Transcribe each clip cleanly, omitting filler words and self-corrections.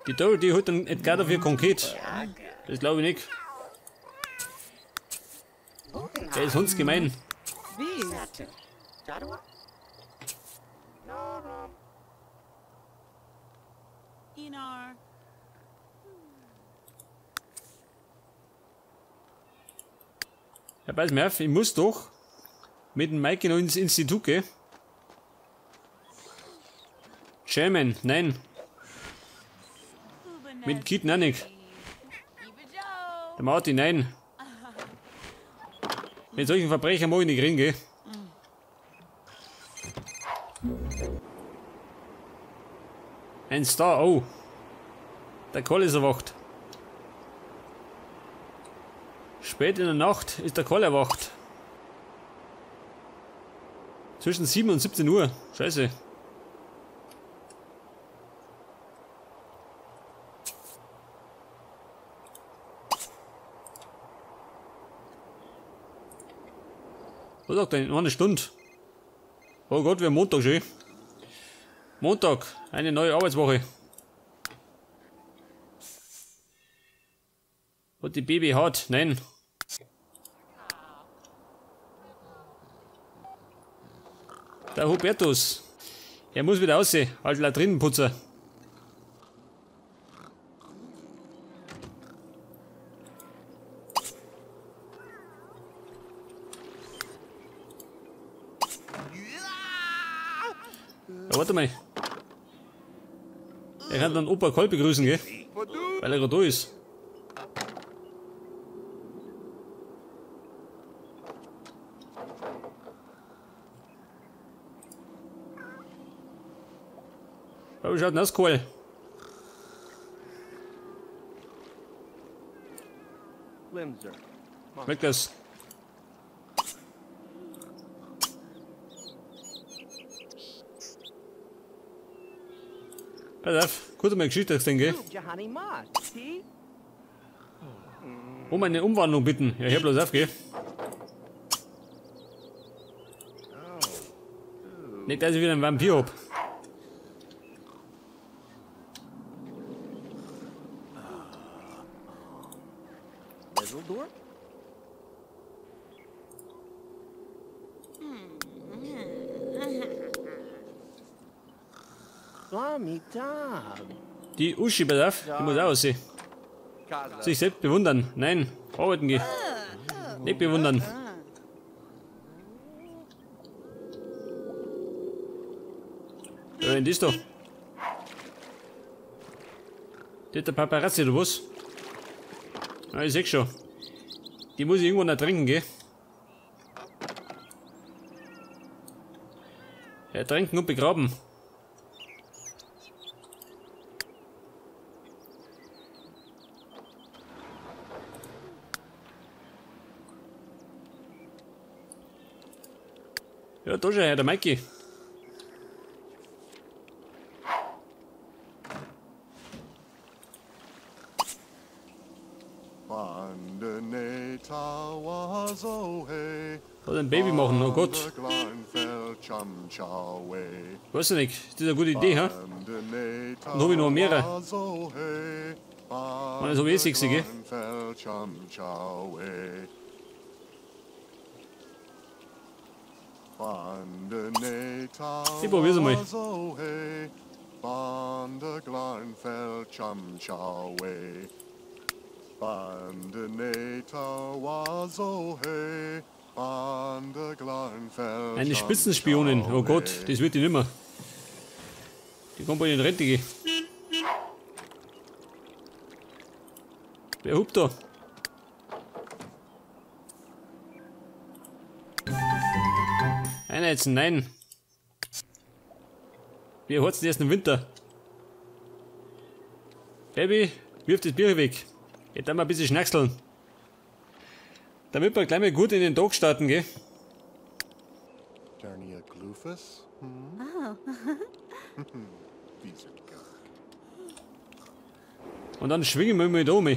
Die Dorothy hat dann Edgar dafür konkret. Das glaube ich nicht. Der ist hundsgemein. Ja, pass mir auf, ich muss doch mit dem Mike noch ins Institut gehen. Shaman, nein. Mit Kid Nanik. Der Martin, nein. Mit solchen Verbrechern mag ich nicht reden, gell? Ein Star, oh. Der Call ist erwacht. Spät in der Nacht ist der Call erwacht. Zwischen 7 und 17 Uhr. Scheiße. Was sagt er? In einer Stunde. Oh Gott, wir haben Montag schon. Montag, eine neue Arbeitswoche. Und die Baby hart? Nein. Der Hubertus. Er muss wieder aussehen, als Latrinenputzer. Ja, warte mal. Er kann dann Opa Karl begrüßen, gell? Weil er gerade da ist. Aber wie schaut denn das, Karl? Schmeckt das? Pass auf, kurz mal Geschichte erzählen, gell? Um eine Umwandlung bitten. Ja, hör bloß auf, gell? Nicht, dass ich wieder einen Vampir hab. Die Uschi, pass auf, die muss auch aussehen. Sich selbst bewundern. Nein, arbeiten gehen. Nicht bewundern. Ja, in das da. Das ist der Paparazzi, oder was? Ah, ich seh schon. Die muss ich irgendwann ertränken, gell? Ertränken und begraben. Ja, da schon her, der Mikey. Was ein Baby machen, oh Gott. Weißt du nicht, das ist eine gute Idee, ha? Dann hab ich noch mehrere. Man ist so wie 6, gell? Ich probier's mal. Eine Spitzenspionin, oh Gott, das wird die nimmer. Die kommt bei den Rente gehen. Wer hupt da? Einheizen, nein. Wir heizen erst im Winter. Baby, wirf das Bier weg. Jetzt haben wir ein bisschen schnackseln. Damit wir gleich mal gut in den Tag starten, gell? Und dann schwingen wir mal da um.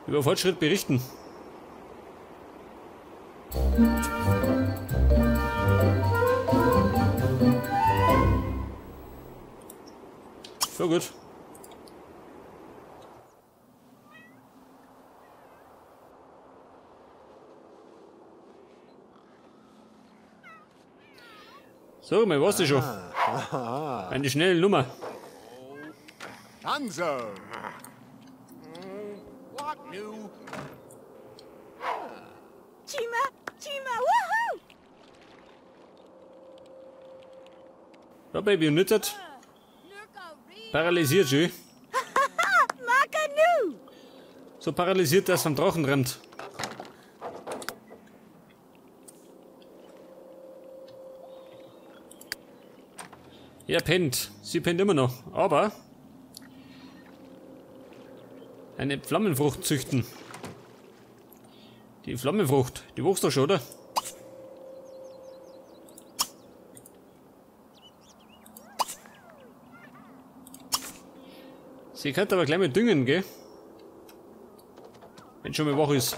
Über Fortschritt berichten. So gut. So, mal weißt du schon. Eine schnelle Nummer. Hanzo. What new? Chima, Chima, woohoo! Ja, Baby, und nicht paralysiert schön. Makanu! So paralysiert, dass vom Drachen rennt. Er pennt. Sie pennt immer noch. Aber eine Flammenfrucht züchten. Die Flammenfrucht, die wächst doch schon, oder? Sie könnte aber gleich mal düngen, gell? Wenn schon mal wach ist.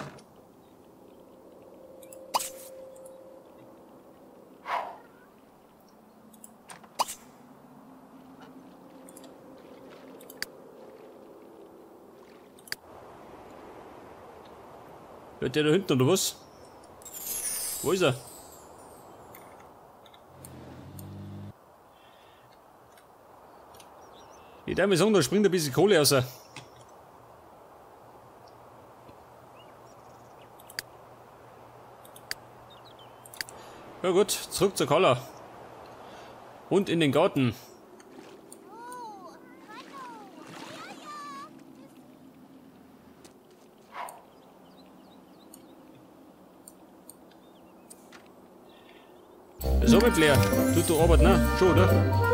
Hört der da hinten oder was? Wo ist er? Ich darf mir sagen, da springt ein bisschen Kohle raus. Ja gut, zurück zur Kalla. Und in den Garten. Das ist auch leer. Tut du Arbeit, ne? Schon, oder?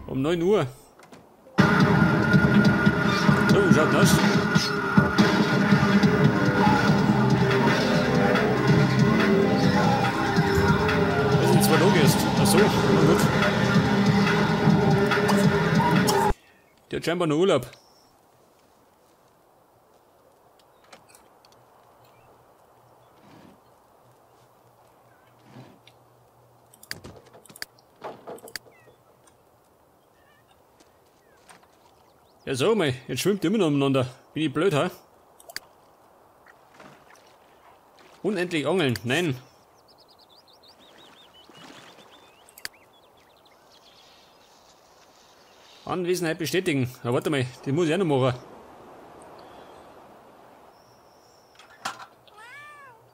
Um 9 Uhr. So, wie schaut das? Was sind 2 Tage ist? Achso, na gut. Der hat scheinbar noch Urlaub. Ja, so mal, jetzt schwimmt immer noch umeinander. Bin ich blöd, ha? Unendlich angeln, nein. Anwesenheit bestätigen. Ja, warte mal, die muss ich auch noch machen.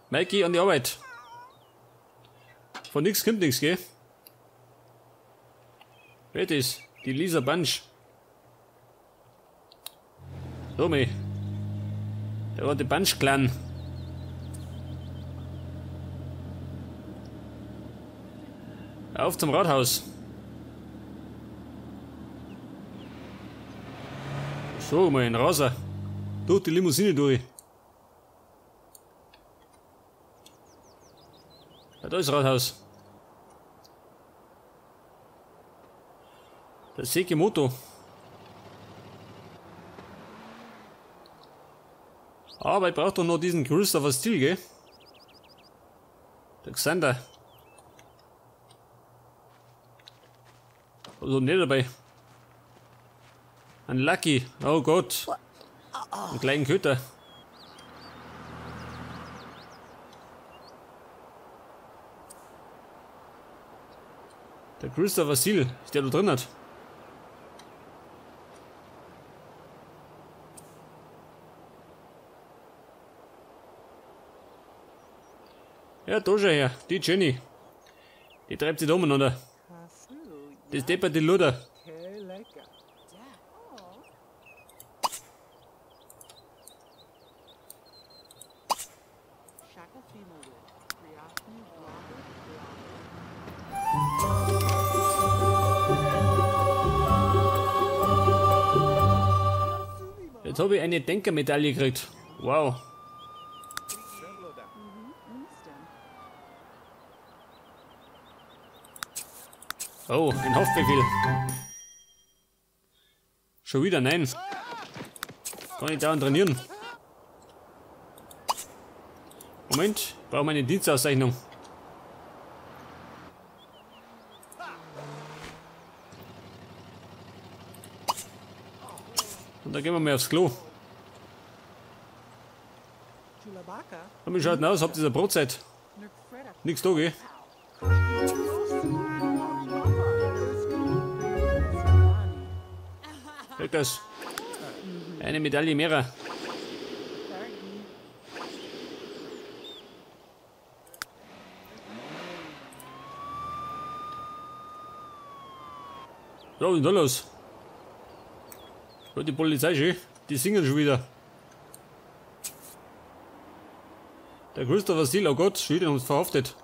Mikey, an die Arbeit. Von nix kommt nix, gell? Wer ist? Die Lisa Bunch. So, mal. Der war der Bunch-Clan. Auf zum Rathaus. So, mal ein Raser. Durch die Limousine durch. Ja, da ist das Rathaus. Das Sekimoto. Aber ich brauche doch noch diesen Christopher Steele, gell? Der Xander. Also nicht dabei. Ein Lucky. Oh Gott. Einen kleinen Köter. Der Christopher Steele. Ist der da drin hat? Ja, da schon her. Die Jenny. Die treibt sich da umeinander. Das deppert die Luder. Jetzt habe ich eine Denkermedaille gekriegt. Wow. Oh, ein Haftbefehl. Schon wieder, nein. Kann ich dauernd trainieren? Moment, brauche meine Dienstauszeichnung. Und dann gehen wir mal aufs Klo. Und wie schaut denn aus? Habt ihr eine Brotzeit? Nix da, gell? Krieg das. Eine Medaille mehr. So, was ist denn da los? Die Polizei schon, die singen schon wieder. Der Christopher Steele, oh Gott, schon wieder uns verhaftet.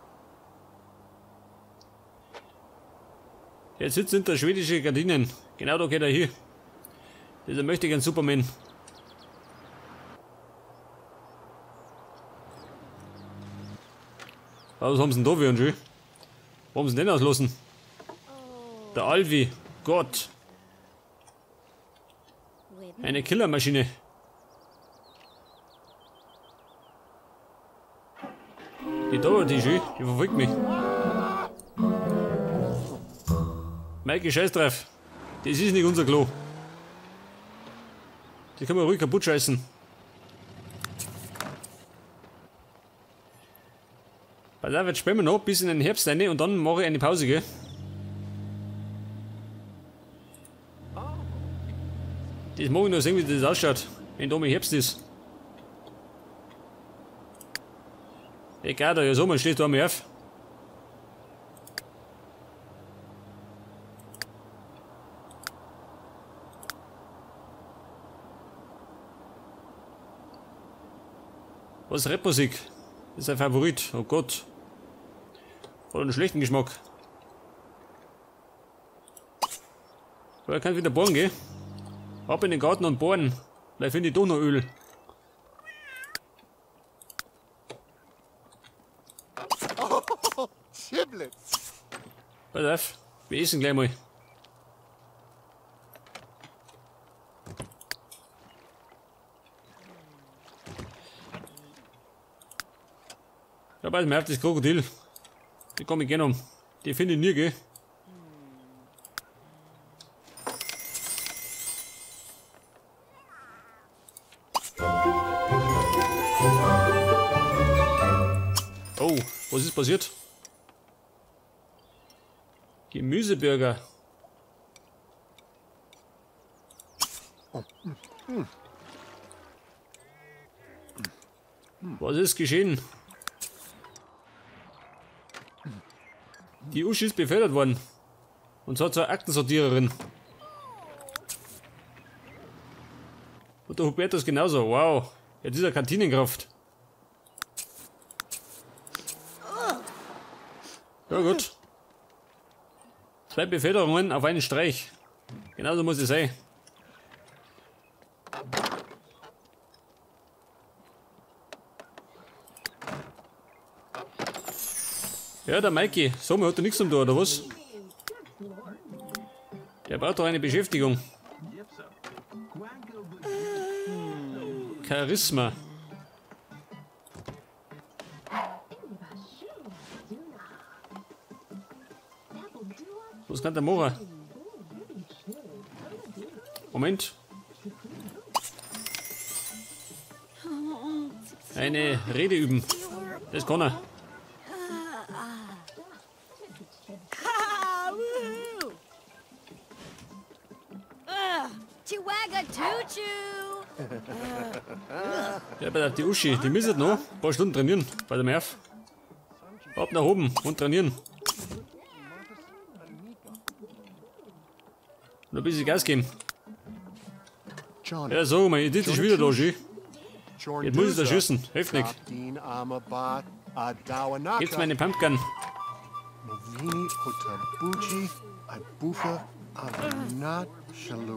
Jetzt sitzen da schwedische Gardinen. Genau da geht er hier. Dieser möchte gern Superman. Was haben sie denn da für einen schön? Wo haben sie denn auslassen? Der Alvi. Gott. Eine Killermaschine. Die dauert die schön, die verfolgt mich. Maike, scheiß drauf. Das ist nicht unser Klo. Die können wir ruhig kaputt scheißen. Pass auf, jetzt spielen wir noch bis in den Herbst rein und dann mache ich eine Pause, gell? Das mag ich noch sehen, wie das ausschaut, wenn da mal Herbst ist. Egal, da ja so, man steht da mal auf. Was Rapmusik? Das ist ein Favorit. Oh Gott. Hat einen schlechten Geschmack. Aber er kann wieder bohren, gell? Ab in den Garten und bohren. Vielleicht finde ich doch noch Öl. Oh, Chiblets. Pass auf, wir essen gleich mal. Ja, pass mal auf, das Krokodil. Die komme ich gerne um. Die finde ich nie, gell? Oh, was ist passiert? Gemüseburger. Was ist geschehen? Die Uschi ist befördert worden. Und zwar zur Aktensortiererin. Und der Hubertus genauso. Wow. Jetzt ist er Kantinenkraft. Ja gut. 2 Beförderungen auf einen Streich. Genauso muss es sein. Ja, der Mikey. So, man hat er nichts zum tun, oder was? Der braucht doch eine Beschäftigung. Charisma. Was kann der machen? Moment. Eine Rede üben. Das kann er. Ah, woohoo! Chihuahua Choo-Choo! Ja, bei der Uschi, die müssen noch ein paar Stunden trainieren bei der Merv. Ab nach oben und trainieren. Noch ein bisschen Gas geben. Ja, sag mal, Edith ist wieder da, Ski. Jetzt muss ich da schießen. Hilft nicht. Gibt's meine Pumpgun.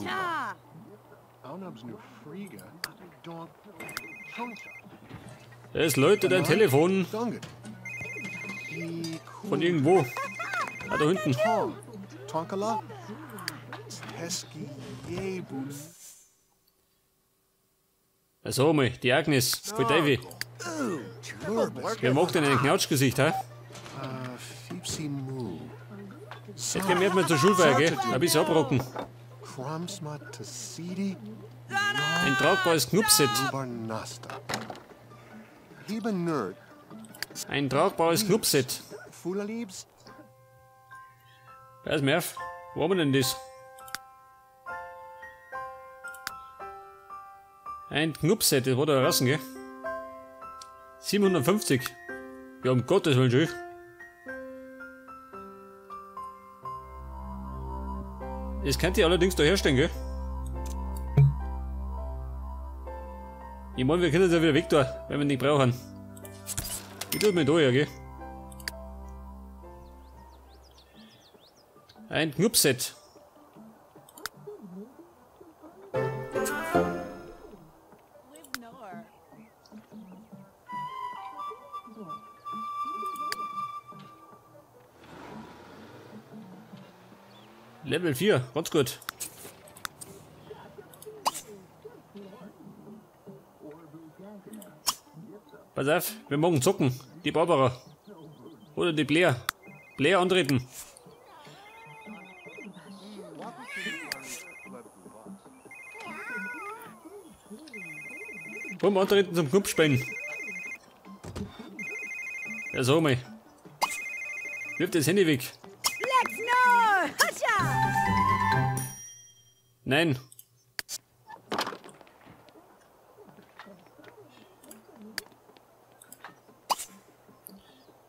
Ah! Es läutet ein Telefon. Von irgendwo. Ah, da hinten. So mal, die Agnes. Für Davy. Wer macht denn ein Knautschgesicht, hä? Jetzt gehen wir mal zur Schulfeier, gell? Ein bisschen abrocken. Tramsma Tassidi Ein tragbares Knupset. Barnasta. Heba Nerd. Ein tragbares Knupset. Fulalibs. Wer ist Merv? Wo haben wir denn das? Ein Knupset, das war da draußen, gell? 750. Ja, um Gottes Willen, schön. Das könnt ihr allerdings da herstellen, gell? Ich meine, wir können es ja wieder weg tun, wenn wir nicht brauchen. Wie tut man da her, gell? Ein Knupset. Level 4, ganz gut. Pass auf, wir morgen zocken. Die Barbara. Oder die Blair. Blair antreten. Komm, antreten zum Knupfspielen. Ja, sag mal. Wirf das Handy weg. Let's know! Hacha! Nein.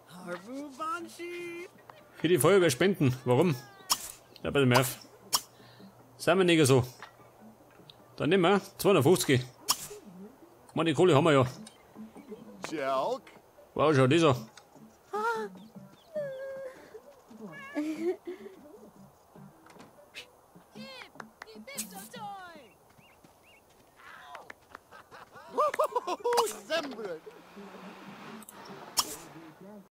Harbu Banshee! Für die Feuerwehr spenden. Warum? Ja, bei dem Merv. Seien wir nicht so. Dann nehmen wir 250. Mann, die Kohle haben wir ja. Jelk. Wow, schau das an. Semble.